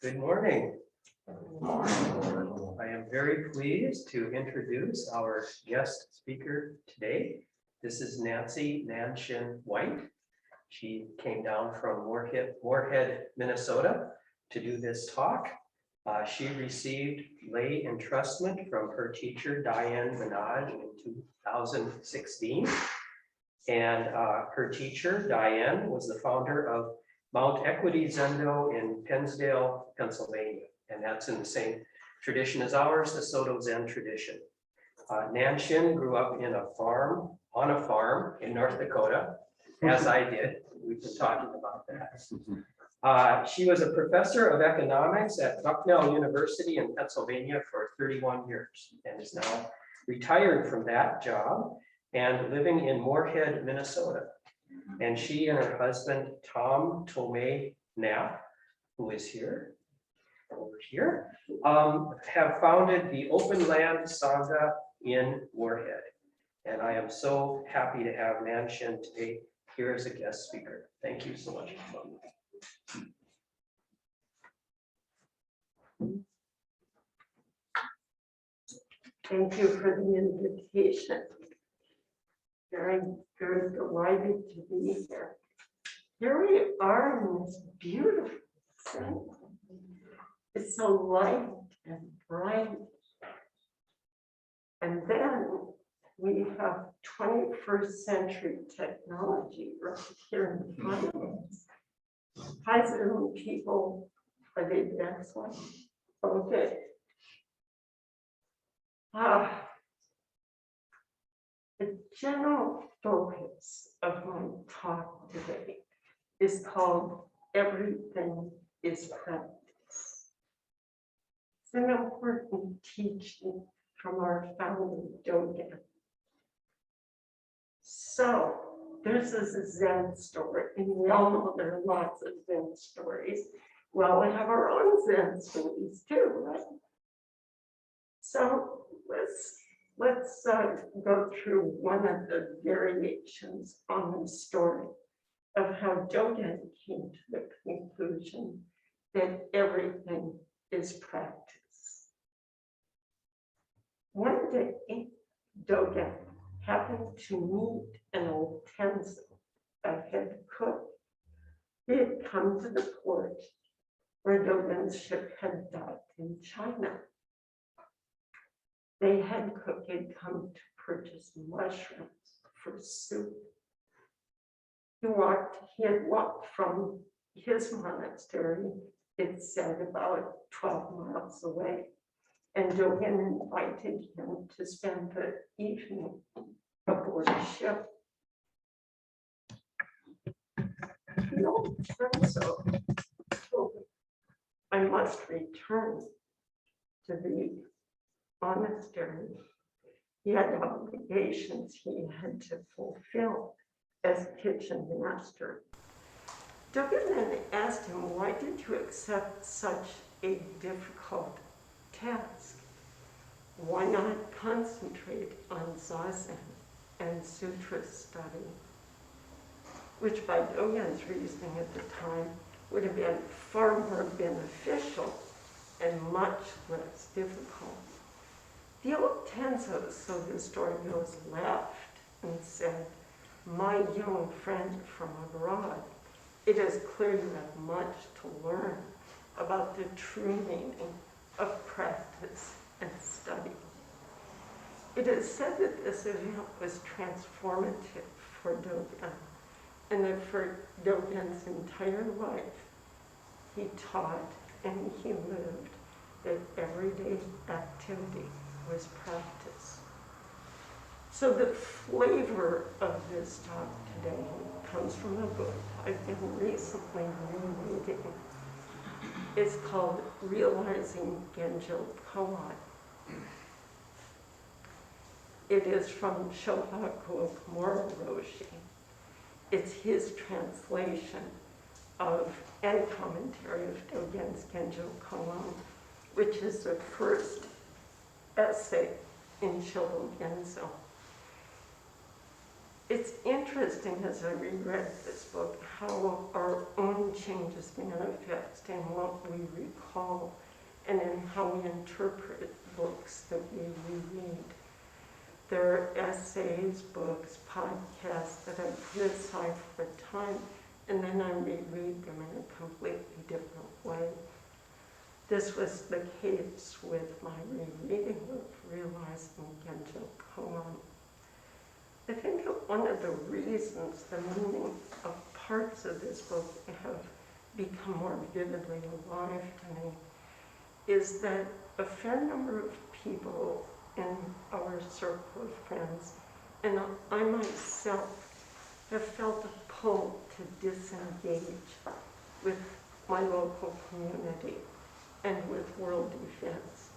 Good morning. I am very pleased to introduce our guest speaker today. This is Nanshin White. She came down from Moorhead, Minnesota to do this talk. She received lay entrustment from her teacher, Diane Minaj, in 2016. And her teacher, Diane, was the founder of Mount Equity Zendo in Pennsdale, Pennsylvania. And that's in the same tradition as ours, the Soto Zen tradition. Nanshin grew up on a farm in North Dakota, as I did. We've been talking about that. She was a professor of economics at Bucknell University in Pennsylvania for 31 years and is now retired from that job and living in Moorhead, Minnesota. And she and her husband, Tom Tomei Knapp, who is here, over here, have founded the Open Land Sangha in Moorhead. And I am so happy to have Nanshin today here as a guest speaker. Thank you so much for coming. Thank you for the invitation. Very, very delighted to be here. Here we are in this beautiful center. It's so light and bright. And then we have 21st century technology right here in front of us. Hi, Zoom people. Are they the next one? Okay. The general focus of my talk today is called Everything is Practice. It's an important teaching from our founder, Dogen. So there's this Zen story, and we all know there are lots of Zen stories. Well, we have our own Zen stories too, right? So let's go through one of the variations on the story of how Dogen came to the conclusion that everything is practice. One day, Dogen happened to meet an old Tenzo, a head cook. He had come to the port where Dogen's ship had docked in China. The head cook had come to purchase mushrooms for soup. He had walked from his monastery, it said about 12 miles away, and Dogen invited him to spend the evening aboard a ship. The old Tenzo told him, I must return to the monastery. He had obligations he had to fulfill as kitchen master. Dogen then asked him, why did you accept such a difficult task? Why not concentrate on Zazen and sutra study? Which by Dogen's reasoning at the time would have been far more beneficial and much less difficult. The old Tenzo, so the story goes, laughed and said, my young friend from abroad, it is clear you have much to learn about the true meaning of practice and study. It is said that this event was transformative for Dogen, and that for Dogen's entire life, he taught and he lived that everyday activity was practice. So the flavor of this talk today comes from a book I've been recently rereading. It's called Realizing Genjo Koan. It is from Shohaku Moro Roshi. It's his translation of and commentary of Dogen's Genjo Koan, which is the first essay in Shobo Genzo. It's interesting as I reread this book how our own changes manifest in what we recall and in how we interpret books that we reread. There are essays, books, podcasts that I put aside for a time, and then I reread them in a completely different way. This was the case with my rereading of Realizing Genjo Koan. I think that one of the reasons the meaning of parts of this book have become more vividly alive to me is that a fair number of people in our circle of friends, and I myself, have felt a pull to disengage with my local community and with world events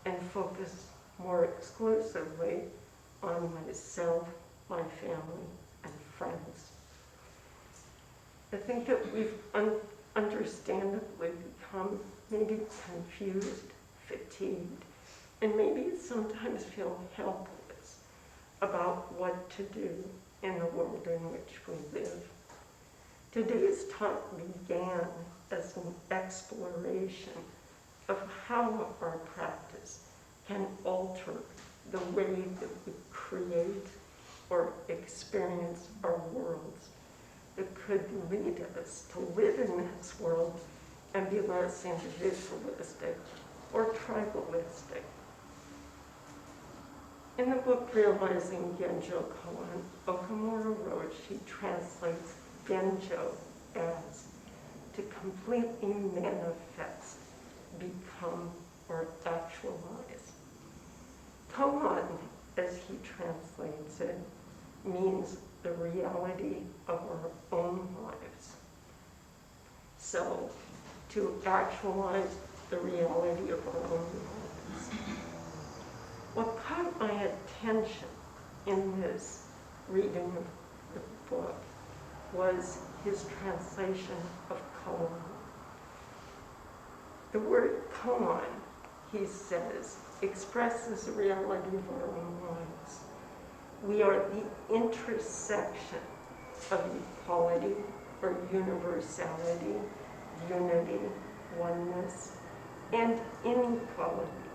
and focus more exclusively on myself, my family, and friends. I think that we've understandably become maybe confused, fatigued, and maybe sometimes feel helpless about what to do in the world in which we live. Today's talk began as an exploration of how our practice can alter the way that we create or experience our worlds that could lead us to live in this world and be less individualistic or tribalistic. In the book Realizing Genjo Koan, Okamura Roshi translates Genjo as to completely manifest, become, or actualize. Koan, as he translates it, means the reality of our own lives. So, to actualize the reality of our own lives. What caught my attention in this reading of the book was his translation of koan. The word koan, he says, expresses the reality of our own lives. We are the intersection of equality or universality, unity, oneness, and inequality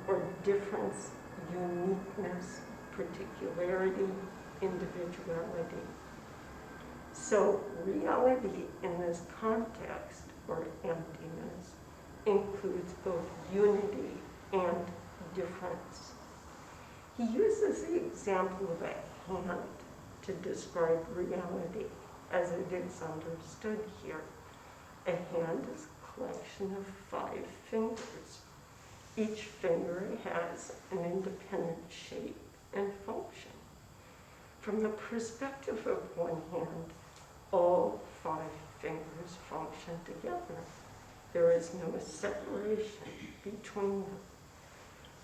or difference, uniqueness, particularity, individuality. So reality in this context, or emptiness, includes both unity and difference. He uses the example of a hand to describe reality as it is understood here. A hand is a collection of 5 fingers. Each finger has an independent shape and function. From the perspective of one hand, all 5 fingers function together. There is no separation between them.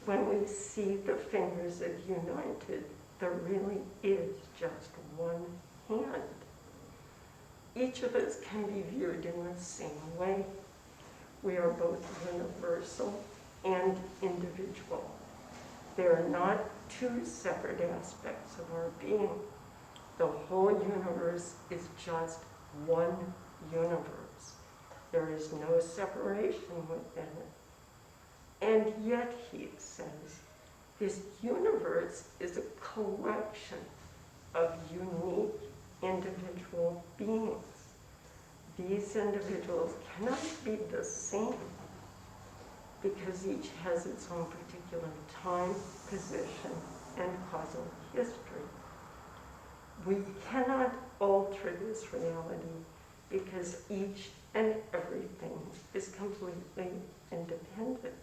When we see the fingers as united, there really is just one hand. Each of us can be viewed in the same way. We are both universal and individual. They are not 2 separate aspects of our being. The whole universe is just one universe. There is no separation within it. And yet, he says, this universe is a collection of unique individual beings. These individuals cannot be the same because each has its own particular time, position, and causal history. We cannot alter this reality because each and everything is completely independent.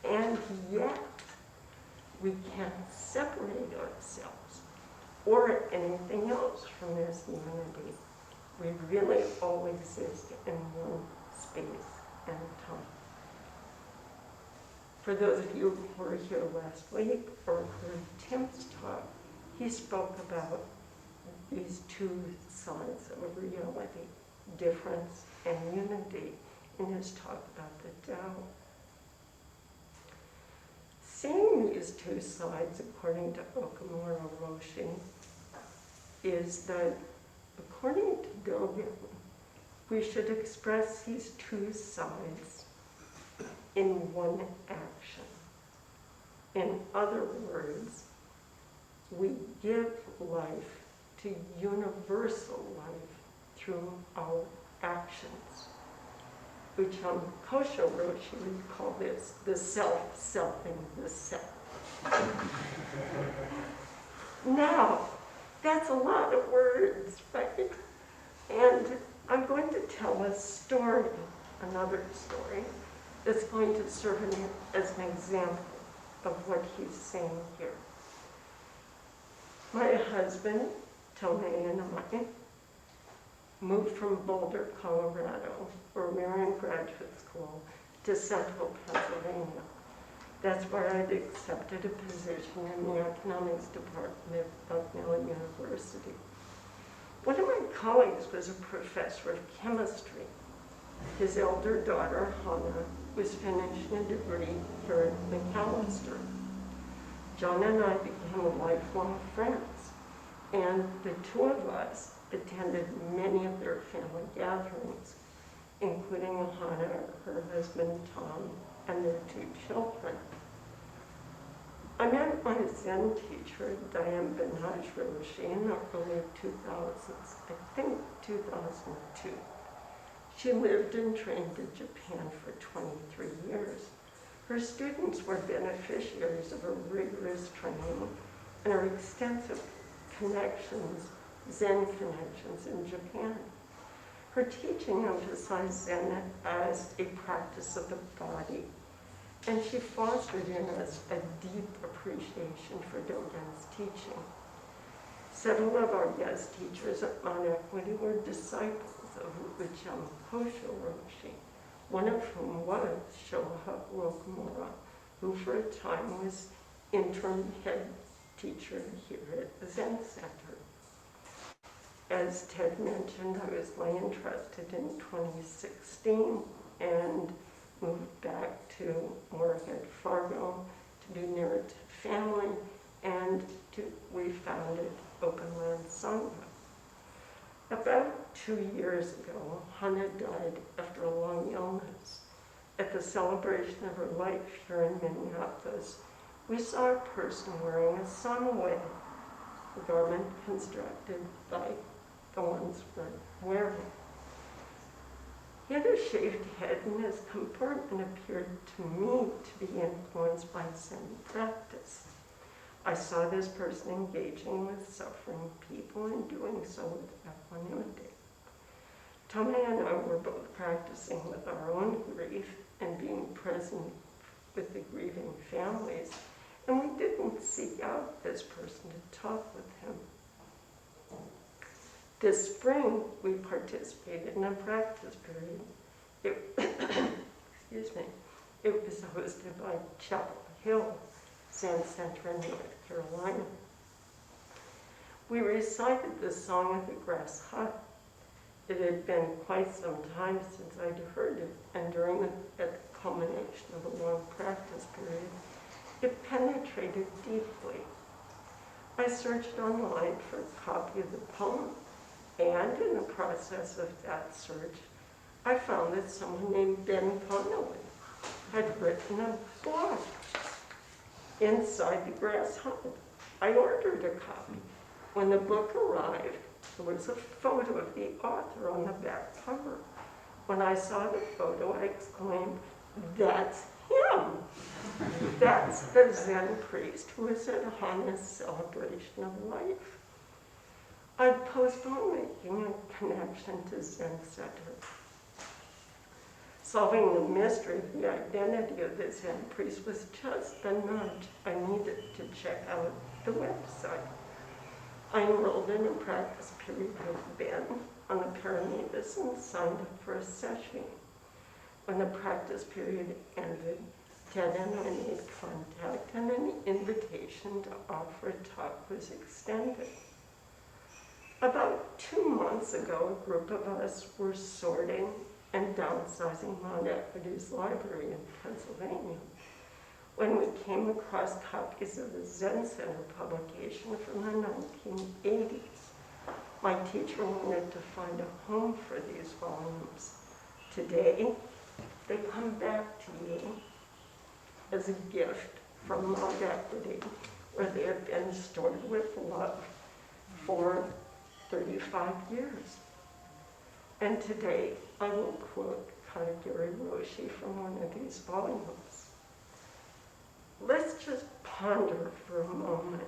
And yet, we can't separate ourselves or anything else from this unity. We really all exist in one space and time. For those of you who were here last week or heard Tim's talk, he spoke about these 2 sides of reality, difference and unity, in his talk about the Tao. Seeing these 2 sides, according to Okamura Roshi, is that according to Dogen, we should express these two sides in one action. In other words, we give life to universal life through our actions, which Kosho Roshi would call this the self-selfing the self. Now, that's a lot of words, right? And I'm going to tell a story, another story, that's going to serve as an example of what he's saying here. My husband, Tomei, and I moved from Boulder, Colorado, where we were in graduate school, to Central Pennsylvania. That's where I'd accepted a position in the economics department of Yale University. One of my colleagues was a professor of chemistry. His elder daughter, Hannah, was finishing a degree here at Macalester. John and I became lifelong friends, and the two of us attended many of their family gatherings, including Hannah, her husband Tom, and their two children. I met my Zen teacher, Diane Benhaj Roshi, in the early 2000s, I think 2002. She lived and trained in Japan for 23 years. Her students were beneficiaries of her rigorous training and her extensive connections, Zen connections in Japan. Her teaching emphasized Zen as a practice of the body, and she fostered in us a deep appreciation for Dogen's teaching. Several of our guest teachers at Mount Equity were disciples of Ucham Kosho Roshi, one of whom was Shoha Rokumura, who for a time was interim head teacher here at the Zen Center. As Ted mentioned, I was entrusted in 2016 and moved back to Moorhead, Fargo to be nearer to family, and we founded Open Land Sangha. About 2 years ago, Hannah died after a long illness. At the celebration of her life here in Minneapolis, we saw a person wearing a samawe, a garment constructed by the ones we're wearing. He had a shaved head, and his comportment appeared to me to be influenced by Zen practice. I saw this person engaging with suffering people and doing so with equanimity. Tomei and I were both practicing with our own grief and being present with the grieving families, and we didn't seek out this person to talk with him. This spring, we participated in a practice period. Excuse me. It was hosted by Chapel Hill Zen Center in North Carolina. We recited the song of the grass hut. It had been quite some time since I'd heard it, and at the culmination of a long practice period, it penetrated deeply. I searched online for a copy of the poem, and in the process of that search, I found that someone named Ben Connolly had written a blog inside the grass hut. I ordered a copy. When the book arrived, there was a photo of the author on the back cover. When I saw the photo, I exclaimed, "That's him! That's the Zen priest who was at Hana's celebration of life." I postponed making a connection to Zen Center. Solving the mystery of the identity of the Zen priest was just the nudge I needed to check out the website. I enrolled in a practice period with Ben on the Parameters and signed up for a session. When the practice period ended, Ted and I made contact, and an invitation to offer a talk was extended. About 2 months ago, a group of us were sorting and downsizing Mount Equity's library in Pennsylvania when we came across copies of the Zen Center publication from the 1980s. My teacher wanted to find a home for these volumes. Today, they come back to me as a gift from Love Equity, where they have been stored with love for 35 years. And today, I will quote Katagiri Roshi from one of these volumes. Let's just ponder for a moment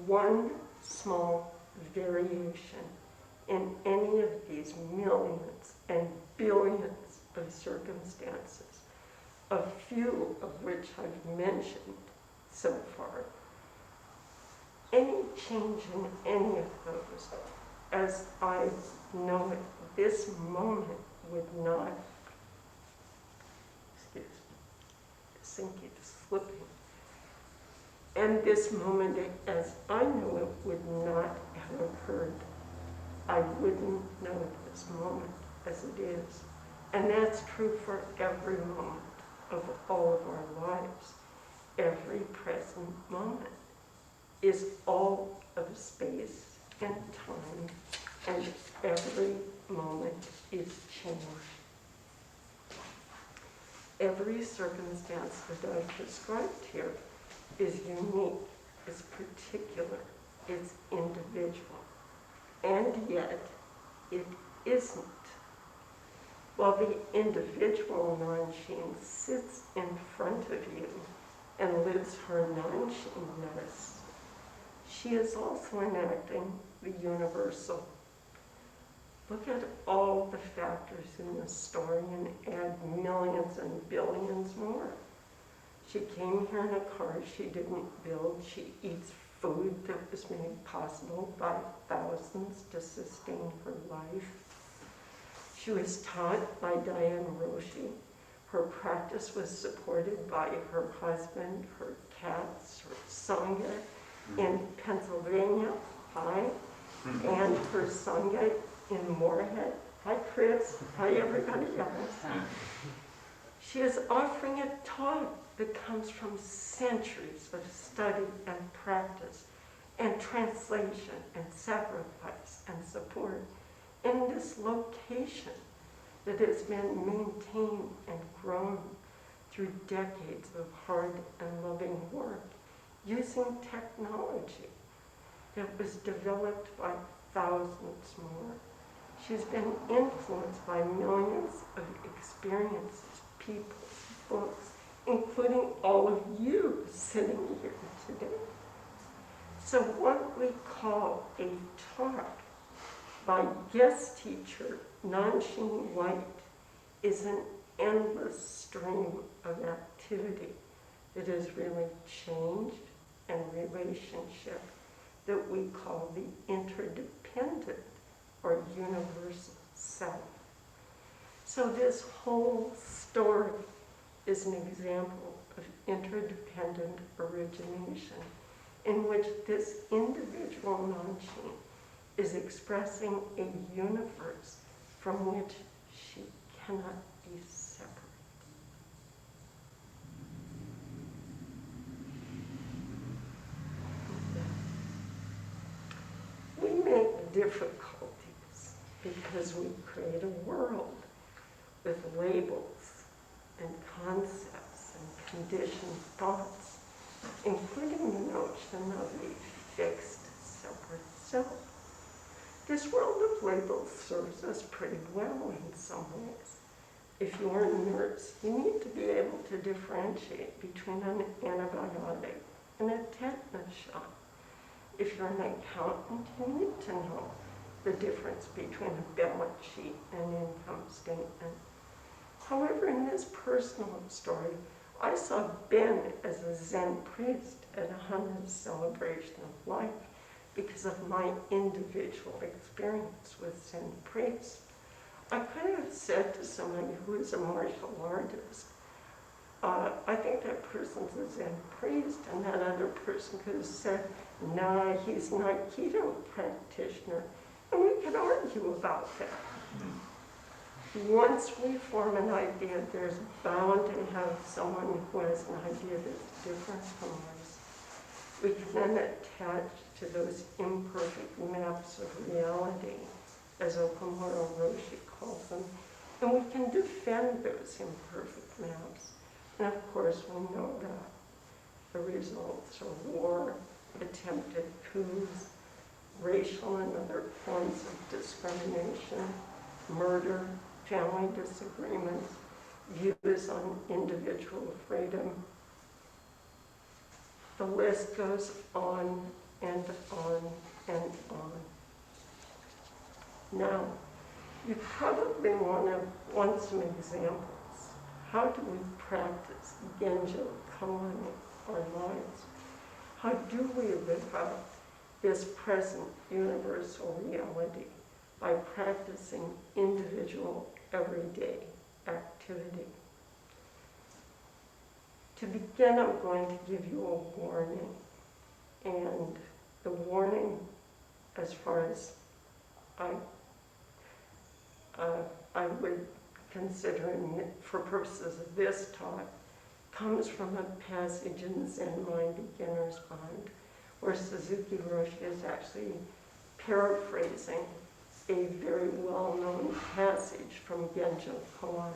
one small variation in any of these millions and billions of circumstances, a few of which I've mentioned so far. Any change in any of those, as I know it, this moment would not, excuse me, sinking, slipping. And this moment, as I know it, would not have occurred. I wouldn't know this moment as it is. And that's true for every moment of all of our lives. Every present moment is all of space and time, and every moment is change. Every circumstance that I've described here is unique, is particular, is individual, and yet it isn't. While the individual Nanshin sits in front of you and lives her Nanshin-ness, she is also enacting the universal. Look at all the factors in this story and add millions and billions more. She came here in a car she didn't build. She eats food that was made possible by thousands to sustain her life. She was taught by Diane Roshi. Her practice was supported by her husband, her cats, her sangha in Pennsylvania, hi, and her sangha in Moorhead. Hi, Chris. Hi, everybody else. She is offering a talk that comes from centuries of study and practice and translation and sacrifice and support in this location that has been maintained and grown through decades of hard and loving work using technology that was developed by thousands more. She's been influenced by millions of experiences, people, books, including all of you sitting here today. So what we call a talk by guest teacher Nanshin White is an endless stream of activity that has really changed and relationship that we call the interdependent or universal self. So this whole story is an example of interdependent origination in which this individual Nanshin is expressing a universe from which she cannot be separate. We make difficulties because we create a world with labels and concepts and conditioned thoughts, including the notion of a fixed, separate self. This world of labels serves us pretty well in some ways. If you're a nurse, you need to be able to differentiate between an antibiotic and a tetanus shot. If you're an accountant, you need to know the difference between a balance sheet and an income statement. However, in this personal story, I saw Ben as a Zen priest at a 100th celebration of life because of my individual experience with Zen priests. I could have said to somebody who is a martial artist, I think that person's a Zen priest, and that other person could have said, no, he's an Aikido practitioner, and we could argue about that. Once we form an idea, there's bound to have someone who has an idea that's different from ours. We can then attach to those imperfect maps of reality, as Okamura Roshi calls them, and we can defend those imperfect maps. And of course, we know that the results are war, attempted coups, racial and other forms of discrimination, murder, family disagreements, views on individual freedom. The list goes on and on and on. Now, you probably want some examples. How do we practice Genjo Koan in our lives? How do we live out this present universal reality by practicing individual, everyday activity? To begin, I'm going to give you a warning. And the warning, as far as I would consider it for purposes of this talk, comes from a passage in Zen Mind Beginner's Mind, where Suzuki Roshi is actually paraphrasing a very well-known passage from Genjo Koan.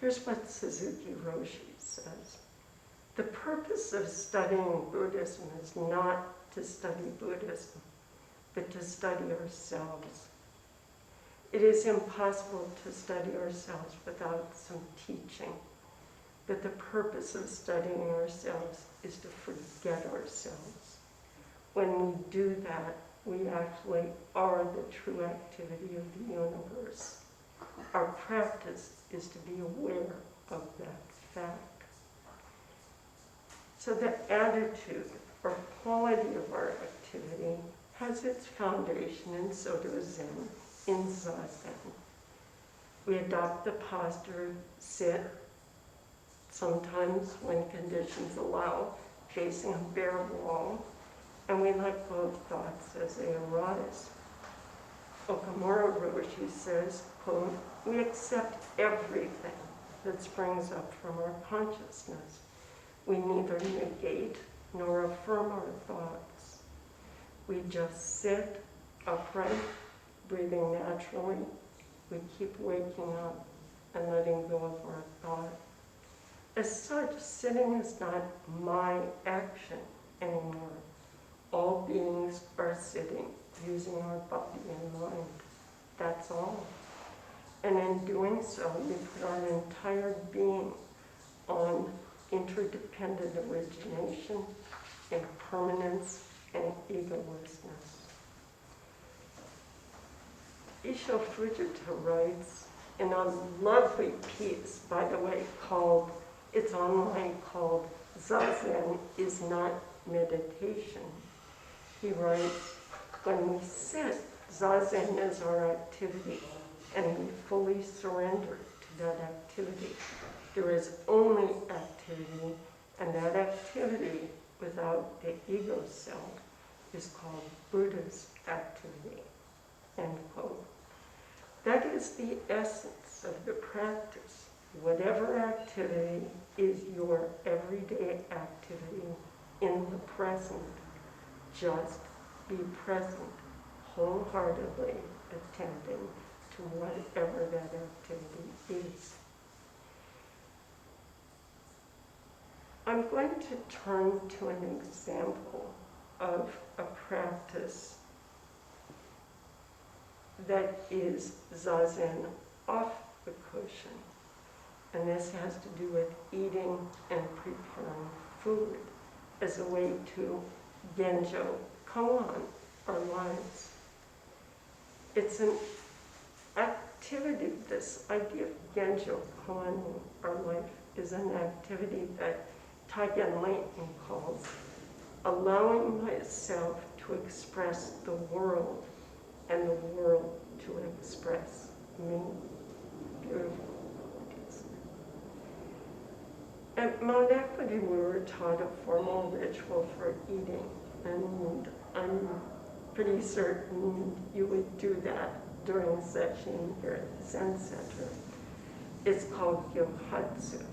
Here's what Suzuki Roshi says. The purpose of studying Buddhism is not to study Buddhism, but to study ourselves. It is impossible to study ourselves without some teaching, but the purpose of studying ourselves is to forget ourselves. When we do that, we actually are the true activity of the universe. Our practice is to be aware of that fact. So the attitude or quality of our activity has its foundation in Soto Zen, in Zazen. We adopt the posture, sit, sometimes when conditions allow, facing a bare wall, and we let go of thoughts as they arise. Okamura Roshi says, quote, we accept everything that springs up from our consciousness. We neither negate nor affirm our thoughts. We just sit upright, breathing naturally. We keep waking up and letting go of our thought. As such, sitting is not my action anymore. All beings are sitting, using our body and mind. That's all. And in doing so, we put our entire being on interdependent origination, impermanence, and egolessness. Isho Fujita writes in a lovely piece, by the way, it's online, called Zazen is Not Meditation. He writes, when we sit, Zazen is our activity, and we fully surrender to that activity. There is only activity, and that activity without the ego self is called Buddha's activity, end quote. That is the essence of the practice. Whatever activity is your everyday activity in the present, just be present, wholeheartedly attending to whatever that activity is. I'm going to turn to an example of a practice that is Zazen off the cushion. And this has to do with eating and preparing food as a way to Genjo Koan our lives. It's an activity, this idea of Genjo Koan our life is an activity that Taigen Leighton calls allowing myself to express the world and the world to express me. Beautiful. At Mount Equity, we were taught a formal ritual for eating, and I'm pretty certain you would do that during session here at the Zen Center. It's called Gyohatsu.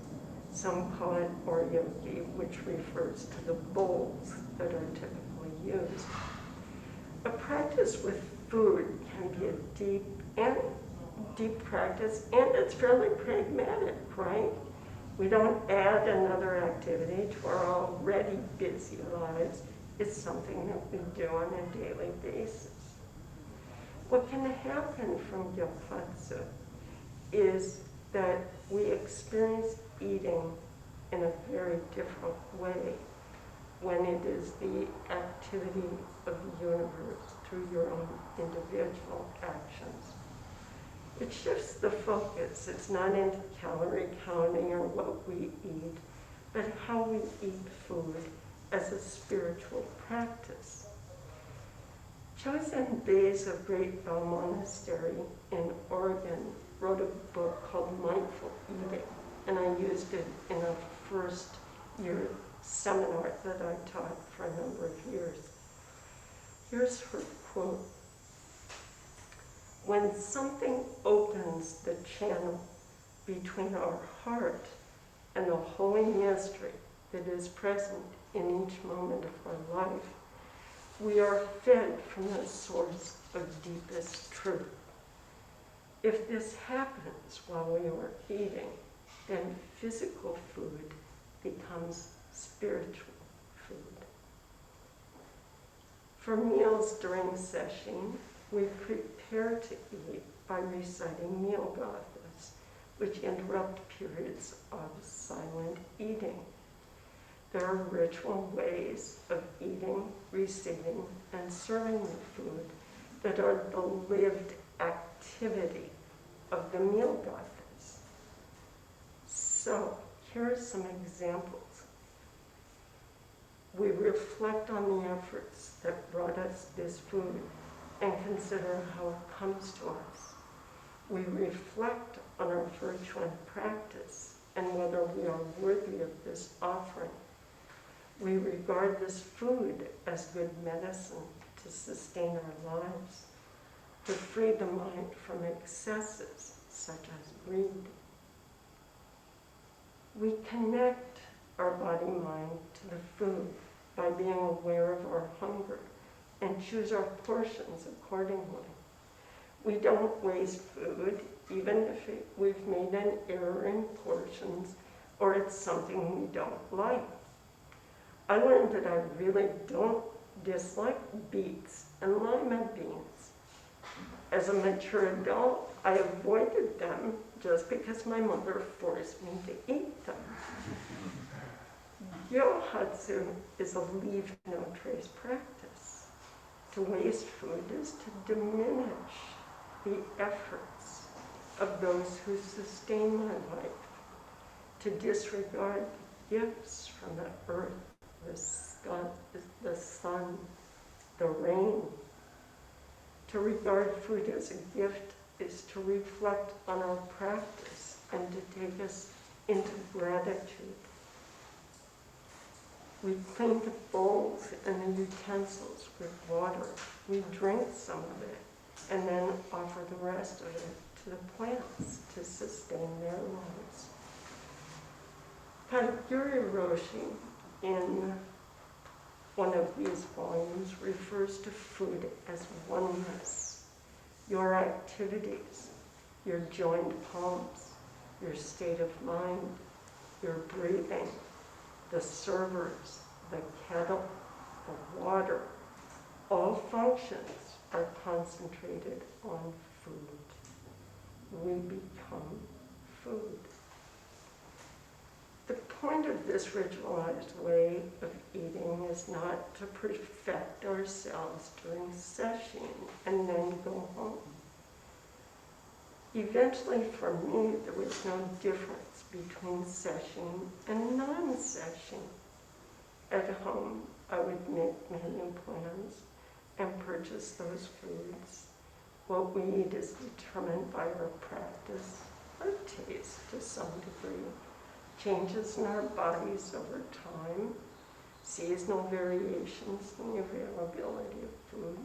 Some call it oryoki, which refers to the bowls that are typically used. A practice with food can be a deep practice, and it's fairly pragmatic, right? We don't add another activity to our already busy lives. It's something that we do on a daily basis. What can happen from gyatso is that we experience eating in a very different way when it is the activity of the universe through your own individual actions. It shifts the focus. It's not into calorie counting or what we eat, but how we eat food as a spiritual practice. Chosen Bays of Great Bell Monastery in Oregon wrote a book called Mindful Eating, and I used it in a first year seminar that I taught for a number of years. Here's her quote. When something opens the channel between our heart and the holy mystery that is present in each moment of our life, we are fed from the source of deepest truth. If this happens while we are eating, then physical food becomes spiritual food. For meals during session, we prepare to eat by reciting meal gathas, which interrupt periods of silent eating. There are ritual ways of eating, receiving, and serving the food that are the lived activity of the meal gathas. So, here are some examples. We reflect on the efforts that brought us this food and consider how it comes to us. We reflect on our virtue and practice and whether we are worthy of this offering. We regard this food as good medicine to sustain our lives, to free the mind from excesses such as greed. We connect our body-mind to the food by being aware of our hunger and choose our portions accordingly. We don't waste food, even if we've made an error in portions or it's something we don't like. I learned that I really don't dislike beets and lima beans. As a mature adult, I avoided them just because my mother forced me to eat them. Yohatsu is a leave no trace practice. To waste food is to diminish the efforts of those who sustain my life, to disregard the gifts from the earth, the sky, the sun, the rain. To regard food as a gift is to reflect on our practice and to take us into gratitude. We clean the bowls and the utensils with water. We drink some of it and then offer the rest of it to the plants to sustain their lives. Kaiguri Roshi, in one of these volumes, refers to food as oneness. Your activities, your joined palms, your state of mind, your breathing, the servers, the kettle, the water, all functions are concentrated on food. We become food. The point of this ritualized way of eating is not to perfect ourselves during session and then go home. Eventually, for me, there was no difference between session and non-session. At home, I would make menu plans and purchase those foods. What we eat is determined by our practice, our taste to some degree, changes in our bodies over time, seasonal variations in the availability of food,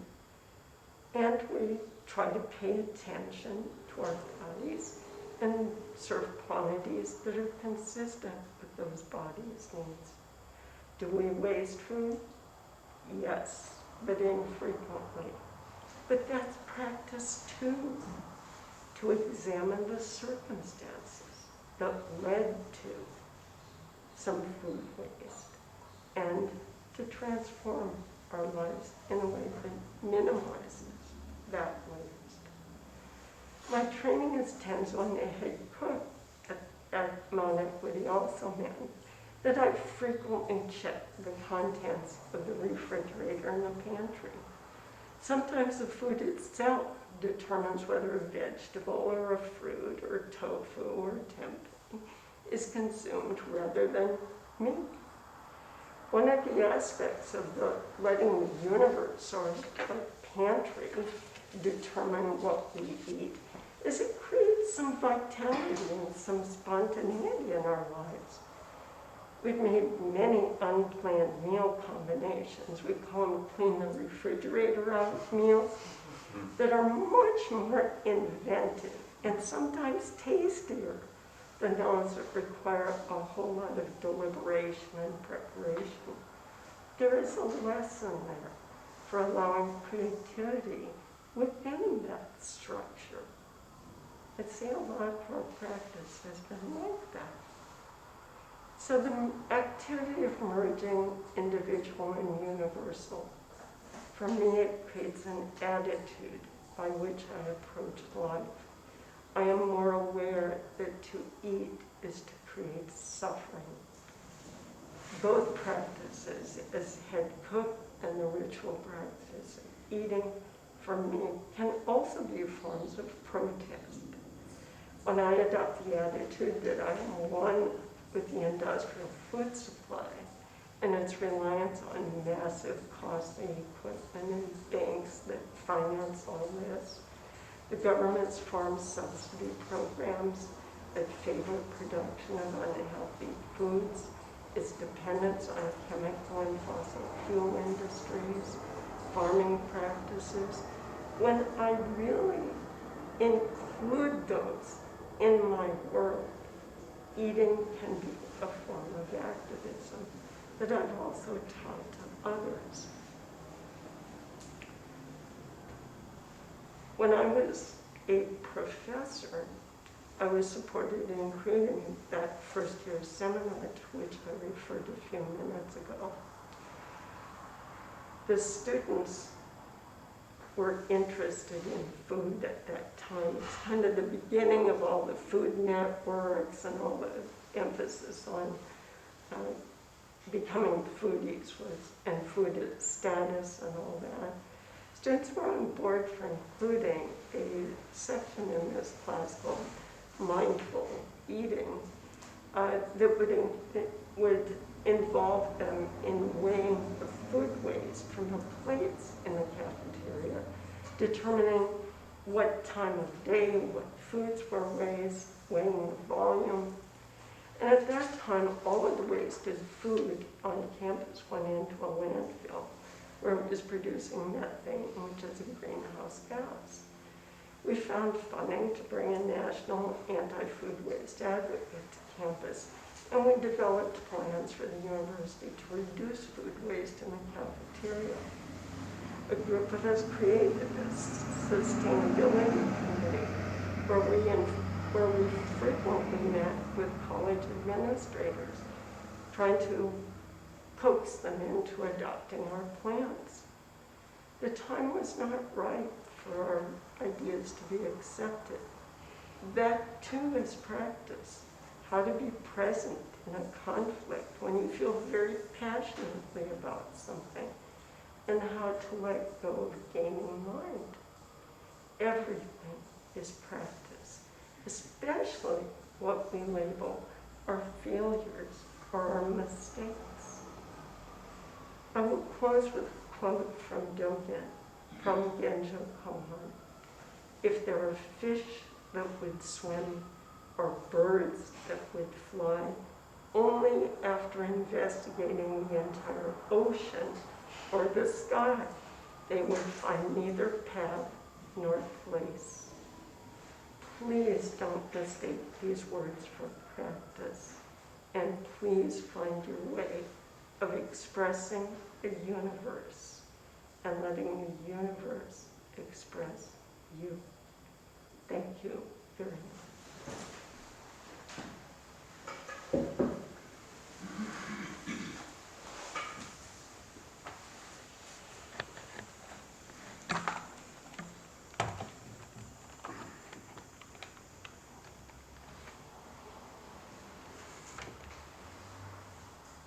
and we try to pay attention to our bodies and serve quantities that are consistent with those bodies' needs. Do we waste food? yes, but infrequently. But that's practice too, to examine the circumstances that led to some food waste and to transform our lives in a way that minimizes that waste. My training as Tanzania head cook at Mount Equity also meant that I frequently checked the contents of the refrigerator and the pantry. Sometimes the food itself determines whether a vegetable or a fruit or tofu or tempeh is consumed rather than meat. One of the aspects of letting the universe or the pantry determine what we eat is it creates some vitality and some spontaneity in our lives. We've made many unplanned meal combinations. We call them clean the refrigerator out meals that are much more inventive and sometimes tastier than those that require a whole lot of deliberation and preparation. There is a lesson there for allowing creativity within that structure. I'd say a lot of our practice has been like that. So the activity of merging individual and universal, for me it creates an attitude by which I approach life. I am more aware that to eat is to create suffering. Both practices, as head cook and the ritual practice of eating, for me, can also be forms of protest. When I adopt the attitude that I am one with the industrial food supply and its reliance on massive, costly equipment and banks that finance all this, the government's farm subsidy programs that favor production of unhealthy foods, its dependence on chemical and fossil fuel industries, farming practices, when I really include those in my world, eating can be a form of activism that I've also taught to others. When I was a professor, I was supported in creating that first year seminar to which I referred a few minutes ago. The students were interested in food at that time. It's kind of the beginning of all the food networks and all the emphasis on becoming foodies and food status and all that. Students were on board for including a section in this class called mindful eating that would involve them in weighing the food waste from the plates in the cafeteria, determining what time of day, what foods were weighing the volume. And at that time, all of the wasted food on campus went into a landfill where it was producing methane, which is a greenhouse gas. We found funding to bring a national anti-food waste advocate to campus, and we developed plans for the university to reduce food waste in the cafeteria. A group of us created a sustainability committee where we frequently met with college administrators, trying to coax them into adopting our plans. The time was not right for our ideas to be accepted. That too is practice. How to be present in a conflict when you feel very passionately about something, and how to let go of gaining mind. Everything is practice, especially what we label our failures or our mistakes. I will close with a quote from Dogen, from Genjo Kohan. If there are fish that would swim or birds that would fly, only after investigating the entire ocean or the sky, they would find neither path nor place. Please don't mistake these words for practice, and please find your way of expressing the universe and letting the universe express you. Thank you very much.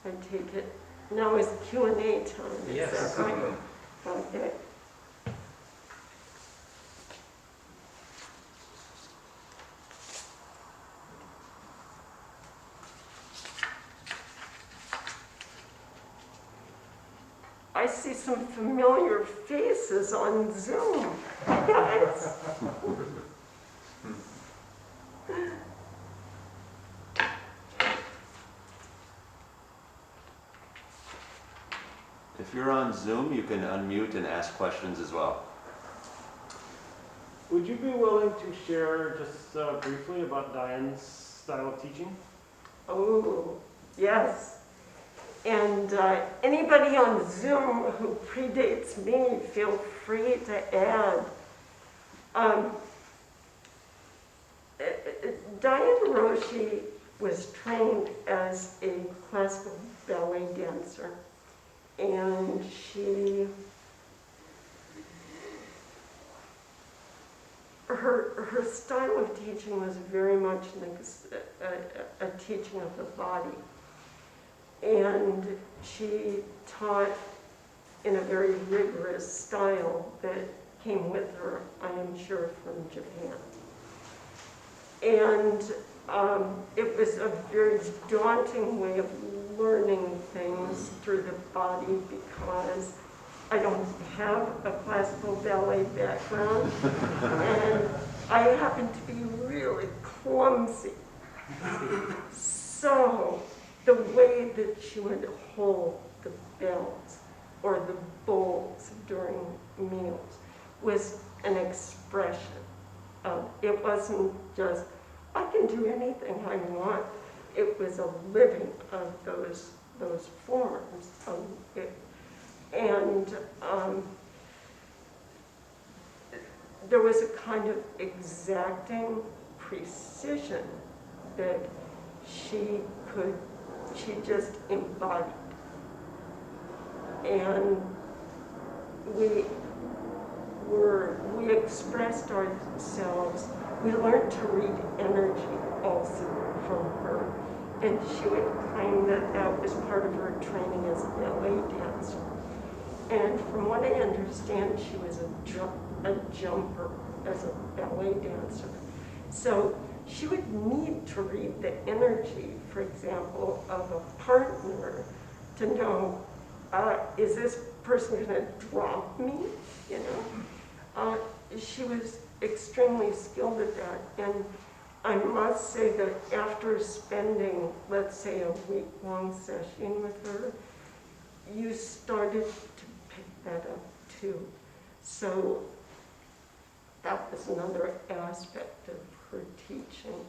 I take it now is Q&A time. Is Yes. that right? Okay. I see some familiar faces on Zoom. Yes. If you're on Zoom, you can unmute and ask questions as well. Would you be willing to share just briefly about Diane's style of teaching? Oh, yes. And anybody on Zoom who predates me, feel free to add. Diane Roshi was trained as a classical ballet dancer, and her style of teaching was very much a teaching of the body. And she taught in a very rigorous style that came with her, I am sure, from Japan. And it was a very daunting way of learning things through the body because I don't have a classical ballet background, and I happen to be really clumsy. So the way that she would hold the bells or the bowls during meals was an expression of, it wasn't just, I can do anything I want. It was a living of those forms of it. And there was a kind of exacting precision that she just embodied. And we expressed ourselves. We learned to read energy also from her. And she would claim that that was part of her training as a ballet dancer. And from what I understand, she was a jumper as a ballet dancer. So she would need to read the energy, for example, of a partner to know, is this person going to drop me? You know, she was extremely skilled at that. And I must say that after spending, let's say, a week-long session with her, you started to pick that up too. So that was another aspect of her teaching.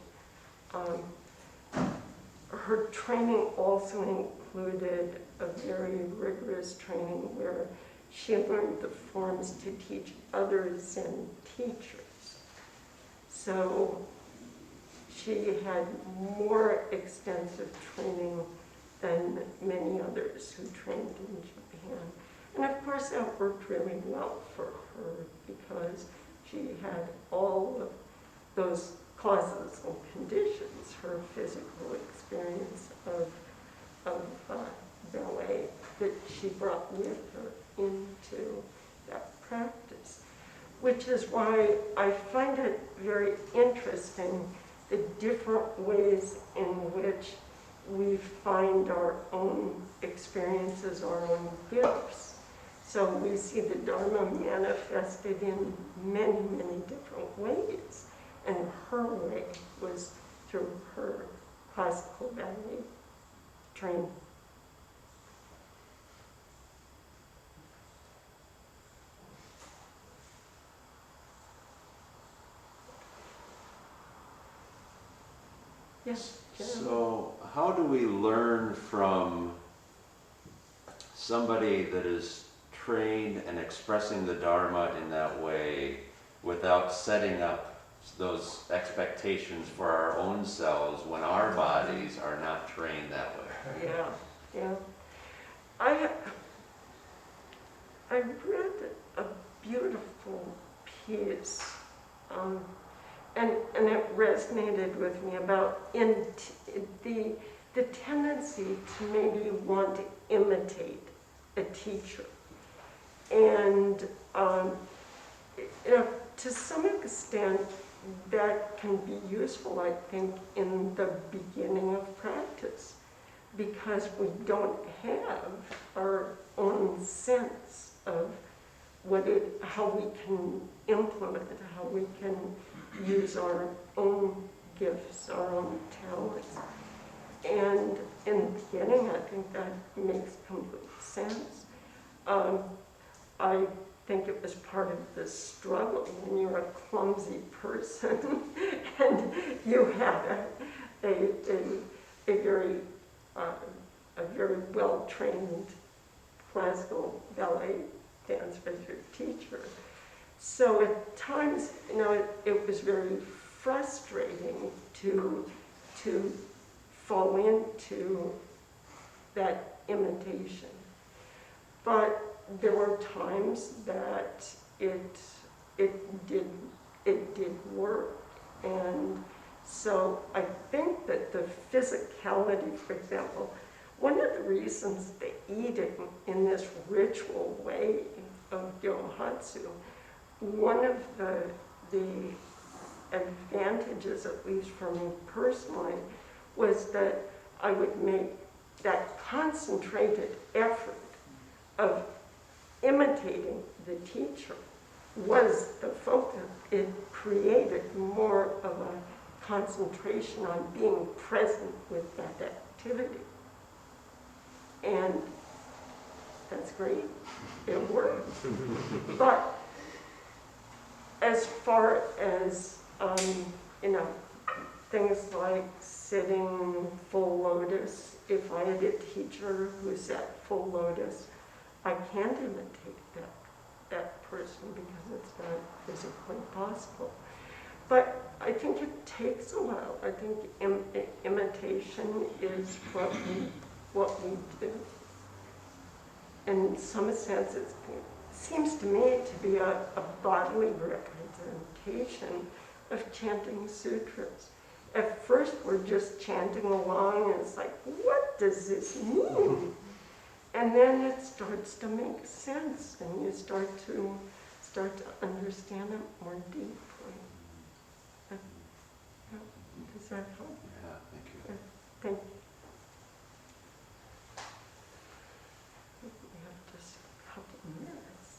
Her training also included a very rigorous training where she learned the forms to teach others and teachers. So she had more extensive training than many others who trained in Japan. And of course that worked really well for her because she had all of those causes and conditions, her physical experience of ballet that she brought with her into that practice. Which is why I find it very interesting the different ways in which we find our own experiences, our own gifts. So we see the Dharma manifested in many, many different ways. And her way was through her classical ballet training. Yes, Jen? So how do we learn from somebody that is trained and expressing the Dharma in that way without setting up those expectations for our own selves when our bodies are not trained that way. Yeah, yeah. I read a beautiful piece, and it resonated with me about the tendency to maybe want to imitate a teacher. And you know, to some extent, that can be useful, I think, in the beginning of practice, because we don't have our own sense of how we can implement it, how we can use our own gifts, our own talents. And in the beginning, I think that makes complete sense. I think it was part of the struggle when you're a clumsy person and you have a very well-trained classical ballet dancer as your teacher. So at times, you know, it was very frustrating to fall into that imitation. But there were times that it did work. And so I think that the physicality, for example, one of the reasons the eating in this ritual way of Yohatsu, one of the advantages, at least for me personally, was that I would make that concentrated effort of imitating the teacher was the focus. It created more of a concentration on being present with that activity. And that's great. It worked. But as far as, you know, things like sitting full lotus, if I had a teacher who sat full lotus, I can't imitate that person because it's not physically possible. But I think it takes a while. I think imitation is what we do. In some sense, it seems to me to be a bodily representation of chanting sutras. At first, we're just chanting along, and it's like, what does this mean? And then it starts to make sense, and you start to understand it more deeply. Does that help? Yeah, thank you. Thank you. I think we have just a couple of minutes.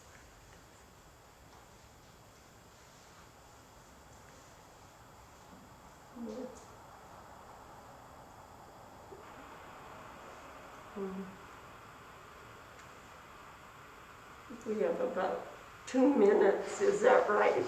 We have about 2 minutes, is that right?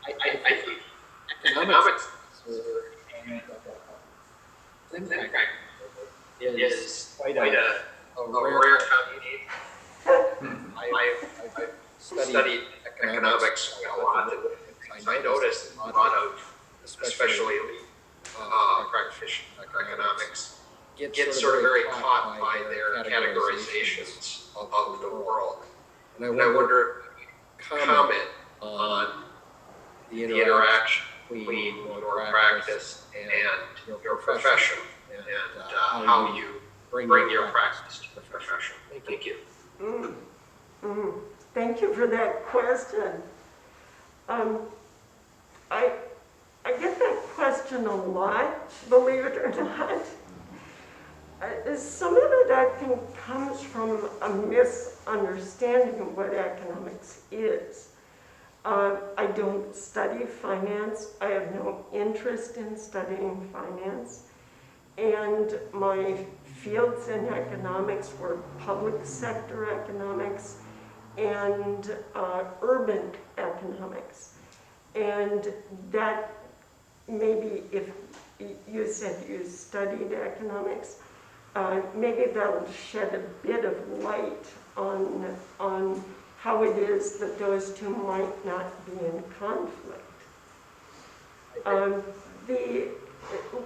I think economics is quite a rare combination. I've studied economics a lot, and I noticed a lot of, especially practitioners economics, get sort of very caught by their categorizations of the world. And I wonder if you could comment on the interaction between your practice and your profession, and how you bring your practice to the profession. Thank you. Thank you for that question. I get that question a lot, believe it or not. Some of it, I think, comes from a misunderstanding of what economics is. I don't study finance. I have no interest in studying finance. And my fields in economics were public sector economics and urban economics. And that maybe if you said you studied economics, maybe that'll shed a bit of light on how it is that those two might not be in conflict.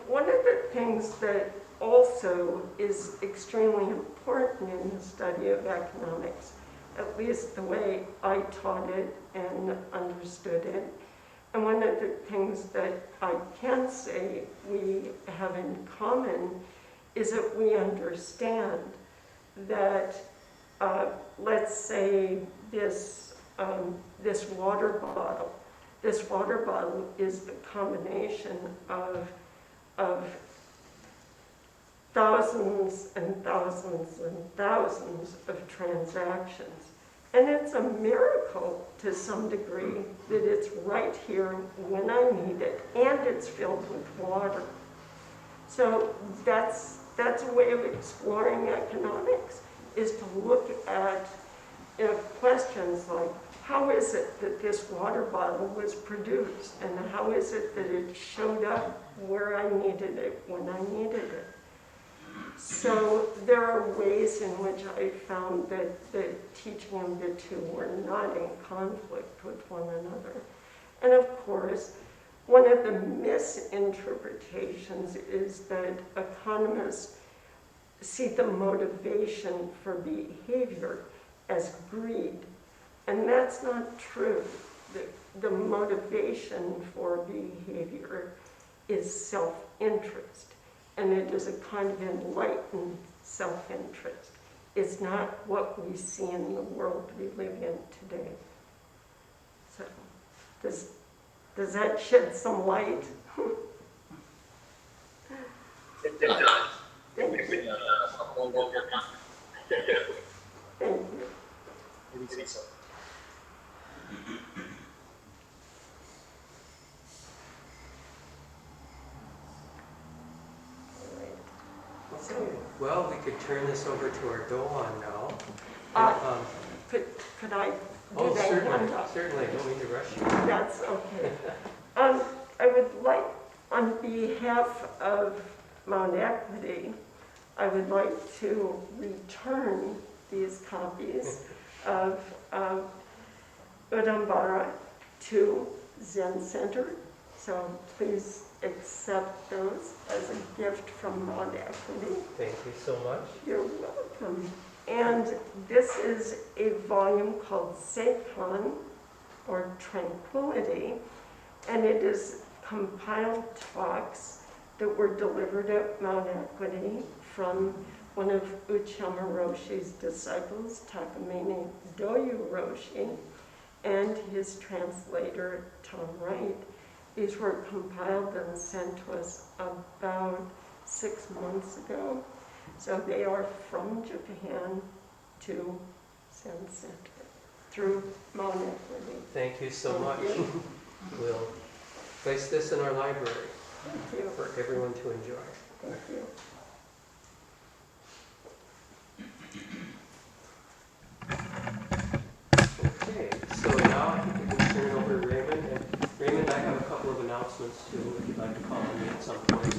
One of the things that also is extremely important in the study of economics, at least the way I taught it and understood it, and one of the things that I can say we have in common is that we understand that, let's say this water bottle. This water bottle is the combination of thousands and thousands and thousands of transactions. And it's a miracle to some degree that it's right here when I need it, and it's filled with water. So that's a way of exploring economics, is to look at questions like, how is it that this water bottle was produced? And how is it that it showed up where I needed it when I needed it? So there are ways in which I found that the teaching of the two were not in conflict with one another. And of course, one of the misinterpretations is that economists see the motivation for behavior as greed. And that's not true. The motivation for behavior is self-interest. And it is a kind of enlightened self-interest. It's not what we see in the world we live in today. So, does that shed some light? It does. Thank you. Thank you. Maybe so. Okay, well, we could turn this over to our Doan now. Could I do Oh, that certainly, handout? certainly, don't mean to rush you. That's okay. I would like, on behalf of Mount Equity, I would like to return these copies of Udambara to Zen Center. So please accept those as a gift from Mount Equity. Thank you so much. You're welcome. And this is a volume called Seikan, or Tranquility, and it is compiled talks that were delivered at Mount Equity from one of Uchiyama Roshi's disciples, Takamine Doyu Roshi, and his translator, Tom Wright. These were compiled and sent to us about 6 months ago. So they are from Japan to Zen Center through Mount Equity. Thank you so Thank much. you. We'll place this in our library Thank you. for everyone to enjoy. Thank you. Okay, so now I think we can turn it over to Raymond. And Raymond, I have a couple of announcements too, if you'd like to call on me at some point.